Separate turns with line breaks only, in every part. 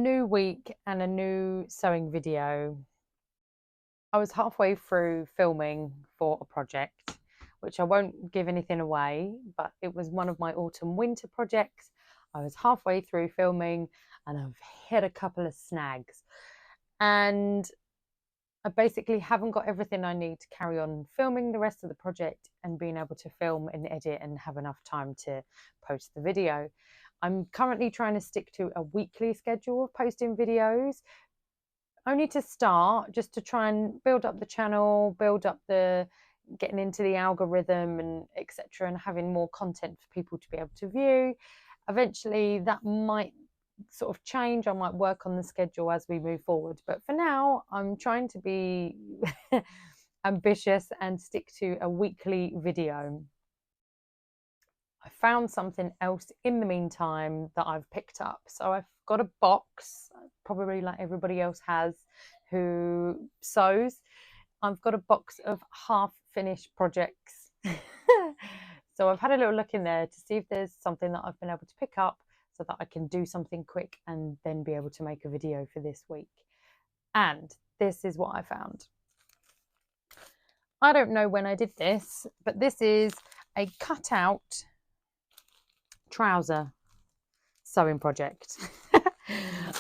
new week and a new sewing video. I was halfway through filming for a project, which I won't give anything away, but it was one of my autumn winter projects. I was halfway through filming and I've hit a couple of snags. And I basically haven't got everything I need to carry on filming the rest of the project and being able to film and edit and have enough time to post the video. I'm currently trying to stick to a weekly schedule of posting videos, only to start, just to try and build up the channel, build up the getting into the algorithm and etc., and having more content for people to be able to view. Eventually that might sort of change. I might work on the schedule as we move forward, but for now I'm trying to be ambitious and stick to a weekly video. I found something else in the meantime that I've picked up. So I've got a box, probably like everybody else has who sews. I've got a box of half finished projects. So I've had a little look in there to see if there's something that I've been able to pick up so that I can do something quick and then be able to make a video for this week. And this is what I found. I don't know when I did this, but this is a cutout trouser sewing project.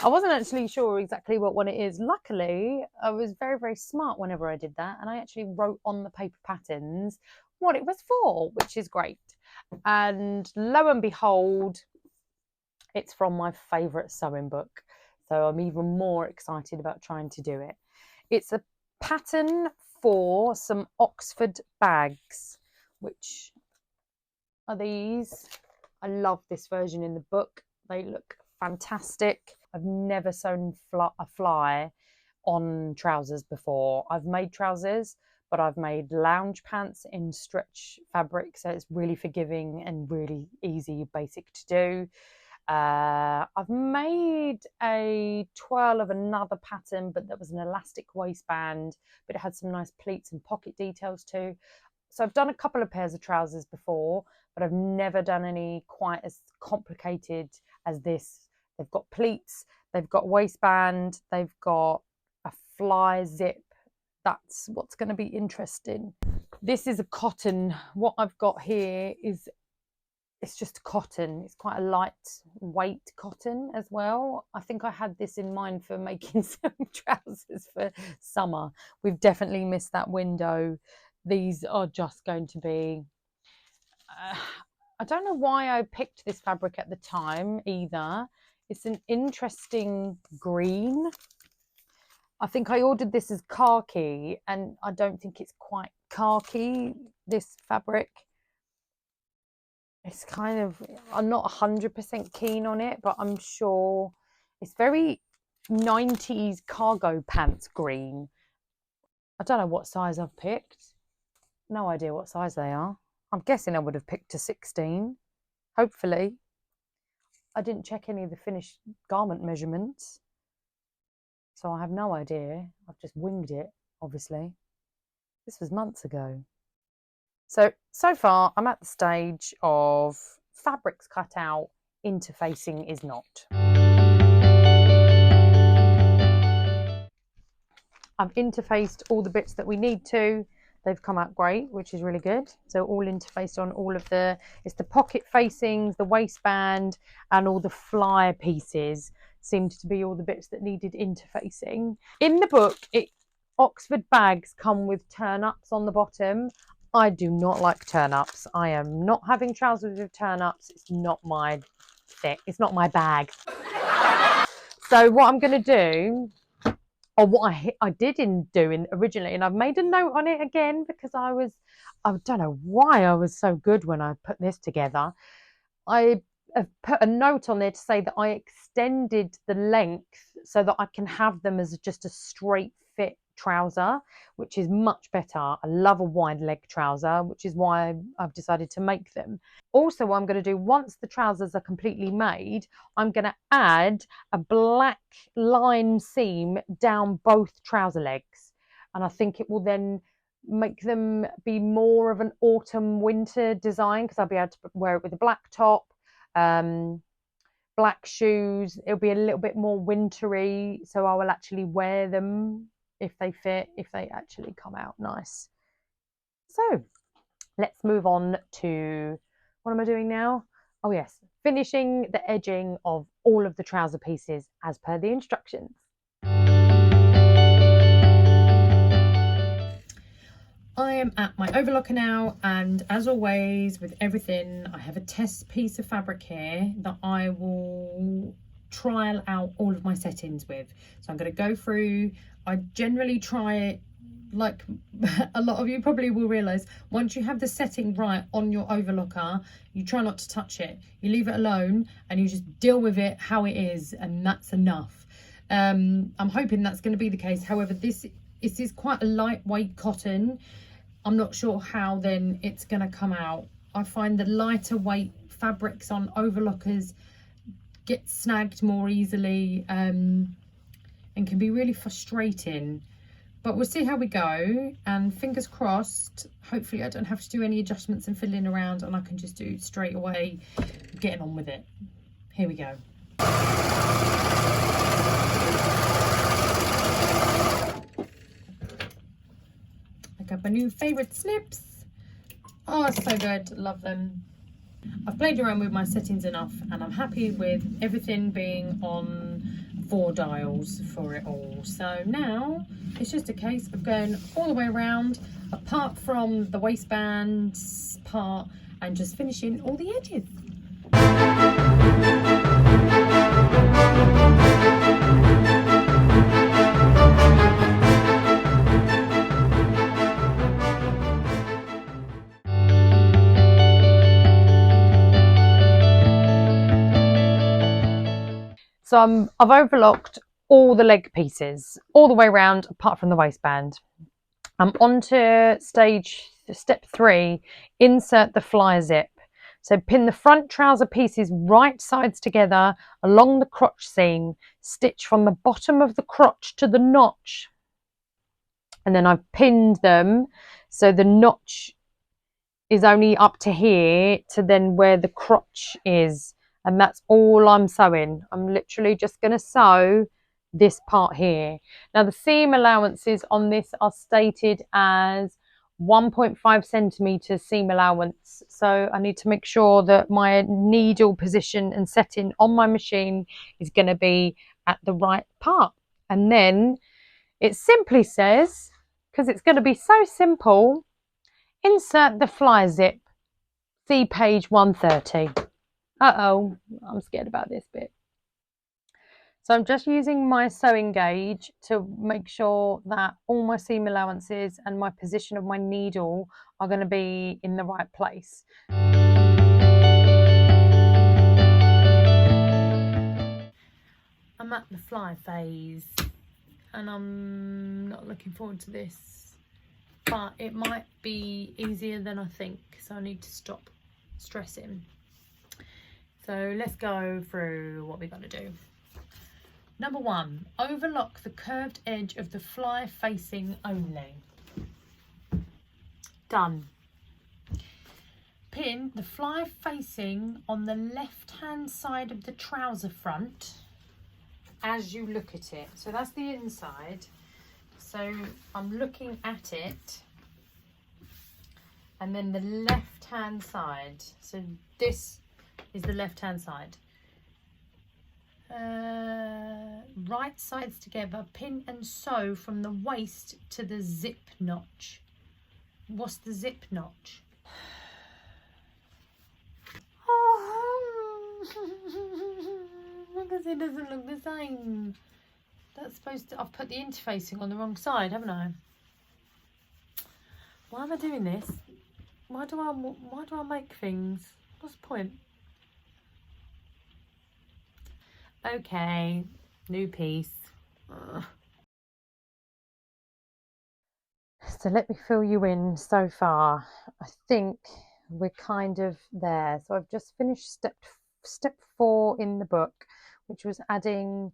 I wasn't actually sure exactly what one it is. Luckily, I was very, very smart whenever I did that, and I actually wrote on the paper patterns what it was for, which is great. And lo and behold, it's from my favourite sewing book, so I'm even more excited about trying to do it. It's a pattern for some Oxford bags, which are these. I love this version in the book. They look fantastic. I've never sewn a fly on trousers before. I've made trousers, but I've made lounge pants in stretch fabric, so it's really forgiving and really easy, basic to do. I've made a twirl of another pattern, but that was an elastic waistband, but it had some nice pleats and pocket details too. So I've done a couple of pairs of trousers before, but I've never done any quite as complicated as this. They've got pleats, they've got waistband, they've got a fly zip. That's what's going to be interesting. This is a cotton. What I've got here is, it's just cotton. It's quite a lightweight cotton as well. I think I had this in mind for making some trousers for summer. We've definitely missed that window. These are just going to be, I don't know why I picked this fabric at the time either. It's an interesting green. I think I ordered this as khaki, and I don't think it's quite khaki, this fabric. It's kind of, I'm not 100% keen on it, but I'm sure it's very 90s cargo pants green. I don't know what size I've picked. No idea what size they are. I'm guessing I would have picked a 16, hopefully. I didn't check any of the finished garment measurements, so I have no idea. I've just winged it, obviously. This was months ago. So far, I'm at the stage of fabrics cut out, interfacing is not. I've interfaced all the bits that we need to. They've come out great, which is really good. So all interfaced on all of it's the pocket facings, the waistband, and all the fly pieces seemed to be all the bits that needed interfacing. In the book, Oxford bags come with turn-ups on the bottom. I do not like turn-ups. I am not having trousers with turn-ups. It's not my thing. It's not my bag. So what I'm going to do, or what I did do originally, and I've made a note on it again because I don't know why I was so good when I put this together. I have put a note on there to say that I extended the length so that I can have them as just a straight fit trouser, which is much better. I love a wide leg trouser, which is why I've decided to make them. Also, what I'm going to do once the trousers are completely made, I'm going to add a black line seam down both trouser legs, and I think it will then make them be more of an autumn winter design because I'll be able to wear it with a black top. black shoes. It'll be a little bit more wintry, so I will actually wear them if they fit, if they actually come out nice. So let's move on to, what am I doing now? Oh yes, finishing the edging of all of the trouser pieces as per the instructions. I am at my overlocker now, and as always with everything, I have a test piece of fabric here that I will trial out all of my settings with. So I'm going to go through, I generally try it, like a lot of you probably will realise, once you have the setting right on your overlocker, you try not to touch it. You leave it alone and you just deal with it how it is, and that's enough. I'm hoping that's going to be the case. However, this is quite a lightweight cotton. I'm not sure how then it's going to come out. I find the lighter weight fabrics on overlockers get snagged more easily, and can be really frustrating. But we'll see how we go, and fingers crossed, hopefully I don't have to do any adjustments and fiddling around, and I can just do straight away getting on with it. Here we go. I got my new favourite snips. Oh, so good, love them. I've played around with my settings enough, and I'm happy with everything being on 4 dials for it all. So now it's just a case of going all the way around, apart from the waistband part, and just finishing all the edges. So I've overlocked all the leg pieces all the way around apart from the waistband. I'm on to step 3, insert the fly zip. So pin the front trouser pieces right sides together along the crotch seam, stitch from the bottom of the crotch to the notch, and then I've pinned them so the notch is only up to here to then where the crotch is, and that's all I'm sewing. I'm literally just going to sew this part here. Now the seam allowances on this are stated as 1.5 centimeters seam allowance, so I need to make sure that my needle position and setting on my machine is going to be at the right part. And then it simply says, because it's going to be so simple, insert the fly zip, see page 130. Uh-oh, I'm scared about this bit. So I'm just using my sewing gauge to make sure that all my seam allowances and my position of my needle are going to be in the right place. I'm at the fly phase and I'm not looking forward to this, but it might be easier than I think, so I need to stop stressing. So let's go through what we're going to do. Number 1, overlock the curved edge of the fly facing only. Done. Pin the fly facing on the left hand side of the trouser front as you look at it. So that's the inside. So I'm looking at it, and then the left hand side. So this is the left hand side. Right sides together, pin and sew from the waist to the zip notch. What's the zip notch? Because it doesn't look the same. That's supposed to, I've put the interfacing on the wrong side, haven't I? Why am I doing this? Why do I make things? What's the point? Okay, new piece. So let me fill you in so far. I think we're kind of there. So I've just finished step 4 in the book, which was adding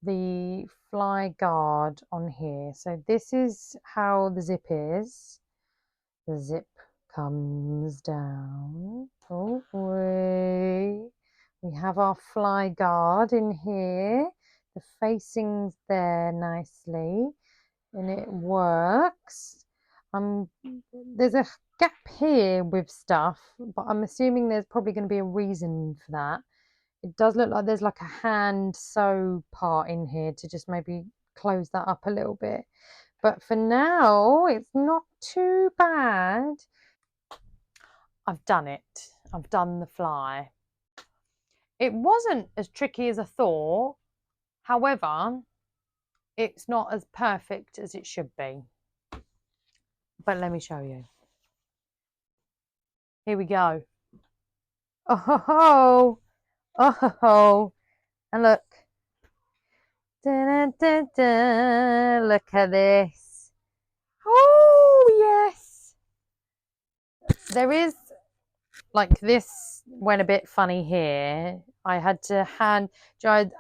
the fly guard on here. So this is how the zip is. The zip comes down all the way We have our fly guard in here. The facing's there nicely and it works. There's a gap here with stuff, but I'm assuming there's probably going to be a reason for that. It does look like there's like a hand sew part in here to just maybe close that up a little bit. But for now, it's not too bad. I've done it. I've done the fly. It wasn't as tricky as I thought. However, it's not as perfect as it should be. But let me show you. Here we go. Oh ho ho! Oh ho ho! And look. Da, da, da. Look at this. Oh yes! There is like this went a bit funny here. I had to I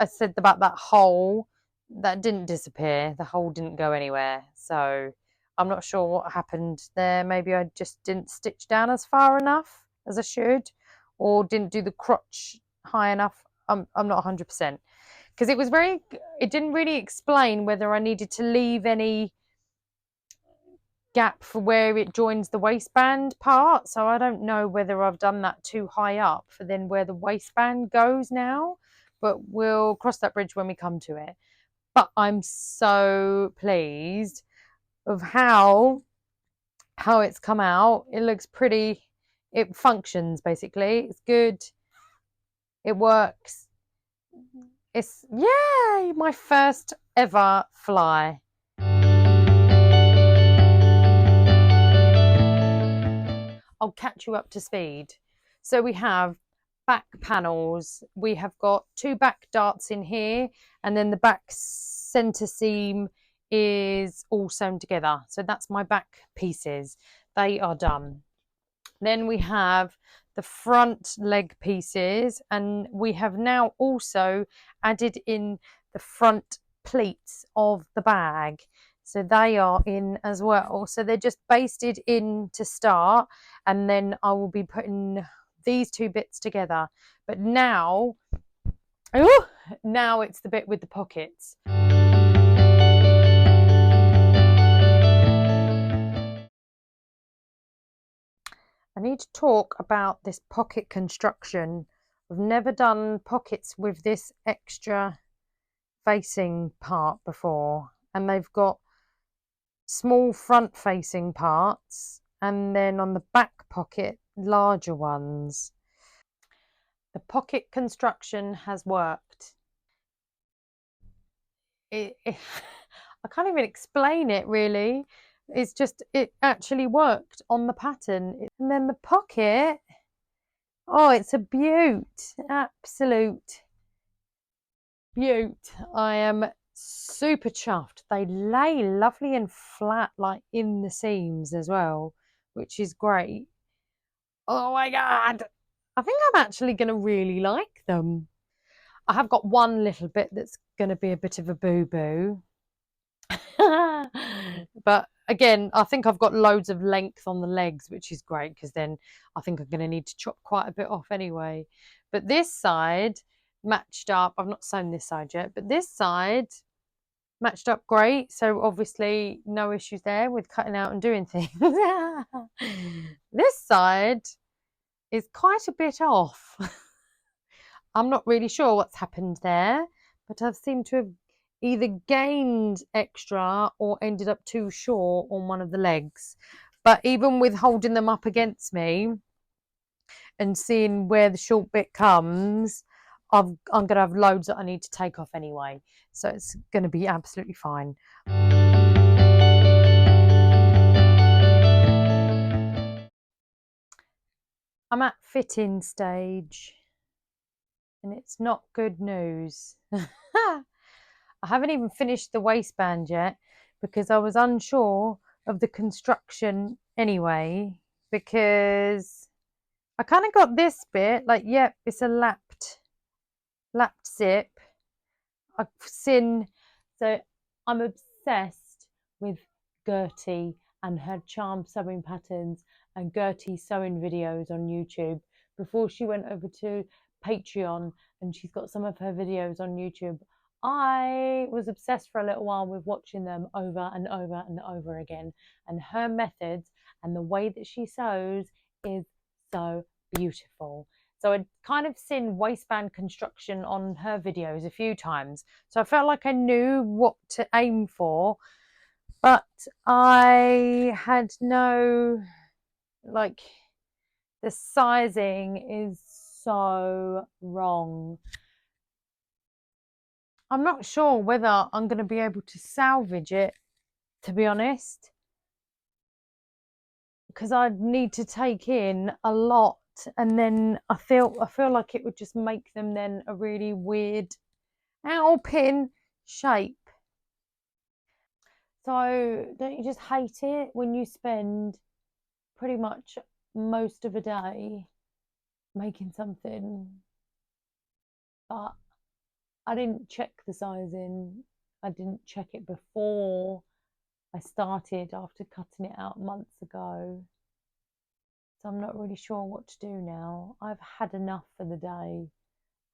said about that hole that didn't disappear. The hole didn't go anywhere. So I'm not sure what happened there. Maybe I just didn't stitch down as far enough as I should, or didn't do the crotch high enough. I'm not 100% because it didn't really explain whether I needed to leave any gap for where it joins the waistband part. So I don't know whether I've done that too high up for then where the waistband goes now, but we'll cross that bridge when we come to it. But I'm so pleased of how it's come out. It looks pretty. It functions basically. It's good. It works. It's yay, my first ever fly. I'll catch you up to speed. So we have back panels. We have got 2 back darts in here, and then the back center seam is all sewn together. So that's my back pieces. They are done. Then we have the front leg pieces, and we have now also added in the front pleats of the bag. So they are in as well. So they're just basted in to start, and then I will be putting these 2 bits together. But now, now it's the bit with the pockets. I need to talk about this pocket construction. I've never done pockets with this extra facing part before, and they've got small front facing parts and then on the back pocket larger ones. The pocket construction has worked. I can't even explain it really. It's just it actually worked on the pattern. And then the pocket, oh, it's a beaut, absolute beaut. I am super chuffed. They lay lovely and flat, like in the seams as well, which is great. Oh my god, I think I'm actually going to really like them. I have got one little bit that's going to be a bit of a boo-boo. But again, I think I've got loads of length on the legs, which is great because then I think I'm going to need to chop quite a bit off anyway. But this side matched up. I've not sewn this side yet, but this side matched up great. So obviously no issues there with cutting out and doing things. This side is quite a bit off. I'm not really sure what's happened there, but I've seemed to have either gained extra or ended up too short on one of the legs. But even with holding them up against me and seeing where the short bit comes, I'm going to have loads that I need to take off anyway. So it's going to be absolutely fine. I'm at fitting stage and it's not good news. I haven't even finished the waistband yet because I was unsure of the construction anyway, because I kind of got this bit like, yep, it's a lapped zip. I've seen, so I'm obsessed with Gertie and her charm sewing patterns and Gertie sewing videos on YouTube before she went over to Patreon, and she's got some of her videos on YouTube. I was obsessed for a little while with watching them over and over and over again, and her methods and the way that she sews is so beautiful. So I'd kind of seen waistband construction on her videos a few times, so I felt like I knew what to aim for, but I had no, like, the sizing is so wrong. I'm not sure whether I'm going to be able to salvage it, to be honest, because I'd need to take in a lot, and then I feel like it would just make them then a really weird owl pin shape. So don't you just hate it when you spend pretty much most of a day making something, but I didn't check the sizing. I didn't check it before I started, after cutting it out months ago. So I'm not really sure what to do now. I've had enough for the day.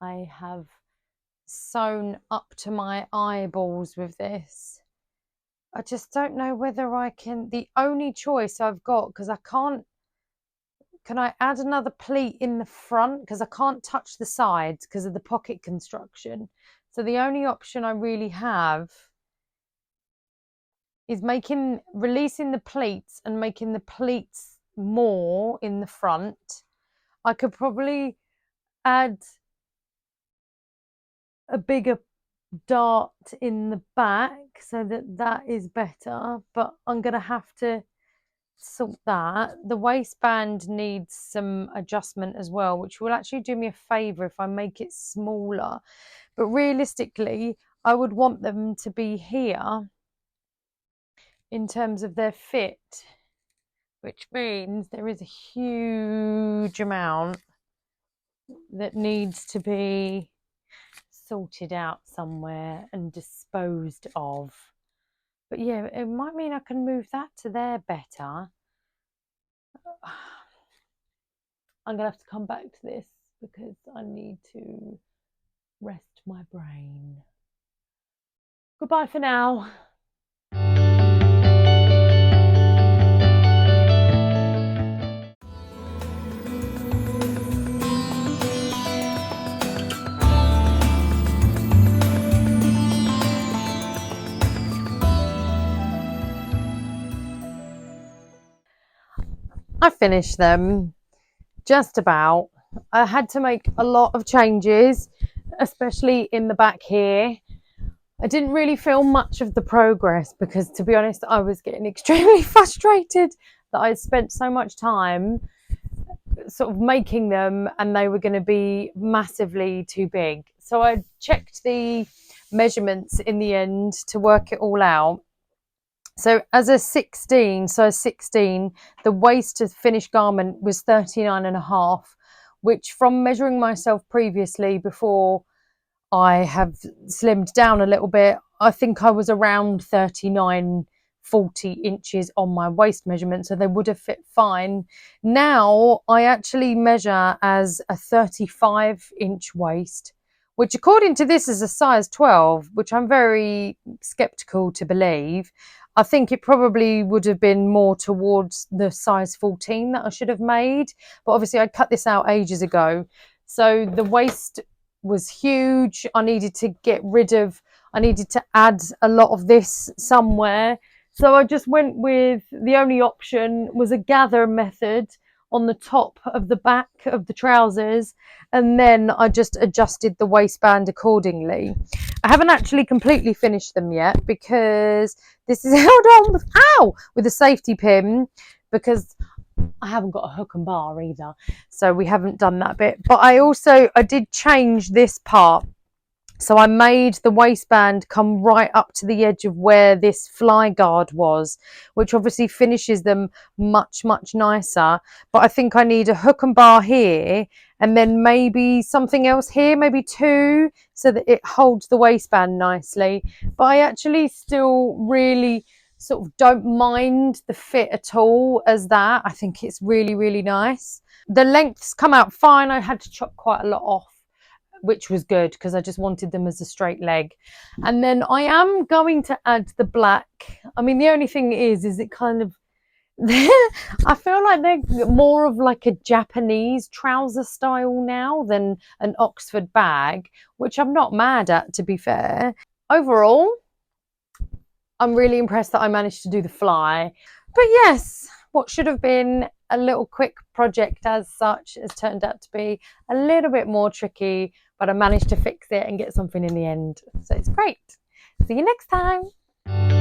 I have sewn up to my eyeballs with this. I just don't know whether I can. The only choice I've got, because I can't, can I add another pleat in the front? Because I can't touch the sides because of the pocket construction. So the only option I really have is releasing the pleats and making the pleats more in the front. I could probably add a bigger dart in the back so that is better, but I'm going to have to sort that. The waistband needs some adjustment as well, which will actually do me a favor if I make it smaller. But realistically, I would want them to be here in terms of their fit, which means there is a huge amount that needs to be sorted out somewhere and disposed of. But yeah, it might mean I can move that to there better. I'm gonna have to come back to this because I need to rest my brain. Goodbye for now. I finished them, just about. I had to make a lot of changes, especially in the back here. I didn't really feel much of the progress because, to be honest, I was getting extremely frustrated that I spent so much time sort of making them and they were going to be massively too big. So I checked the measurements in the end to work it all out. So as a 16, the waist to finished garment was 39.5, which, from measuring myself previously before I have slimmed down a little bit, I think I was around 39, 40 inches on my waist measurement, so they would have fit fine. Now I actually measure as a 35-inch waist, which according to this is a size 12, which I'm very skeptical to believe. I think it probably would have been more towards the size 14 that I should have made, but obviously I cut this out ages ago. So the waist was huge. I needed to add a lot of this somewhere. So I just went with, the only option was a gather method on the top of the back of the trousers, and then I just adjusted the waistband accordingly. I haven't actually completely finished them yet because this is held on with a safety pin, because I haven't got a hook and bar either, so we haven't done that bit. But I did change this part. So I made the waistband come right up to the edge of where this fly guard was, which obviously finishes them much, much nicer. But I think I need a hook and bar here, and then maybe something else here, maybe two, so that it holds the waistband nicely. But I actually still really sort of don't mind the fit at all as that. I think it's really, really nice. The lengths come out fine. I had to chop quite a lot off which was good because I just wanted them as a straight leg. And then I am going to add the black. I mean, the only thing is it kind of, I feel like they're more of like a Japanese trouser style now than an Oxford bag, which I'm not mad at, to be fair. Overall, I'm really impressed that I managed to do the fly. But yes, what should have been a little quick project as such has turned out to be a little bit more tricky, but I managed to fix it and get something in the end. So it's great. See you next time.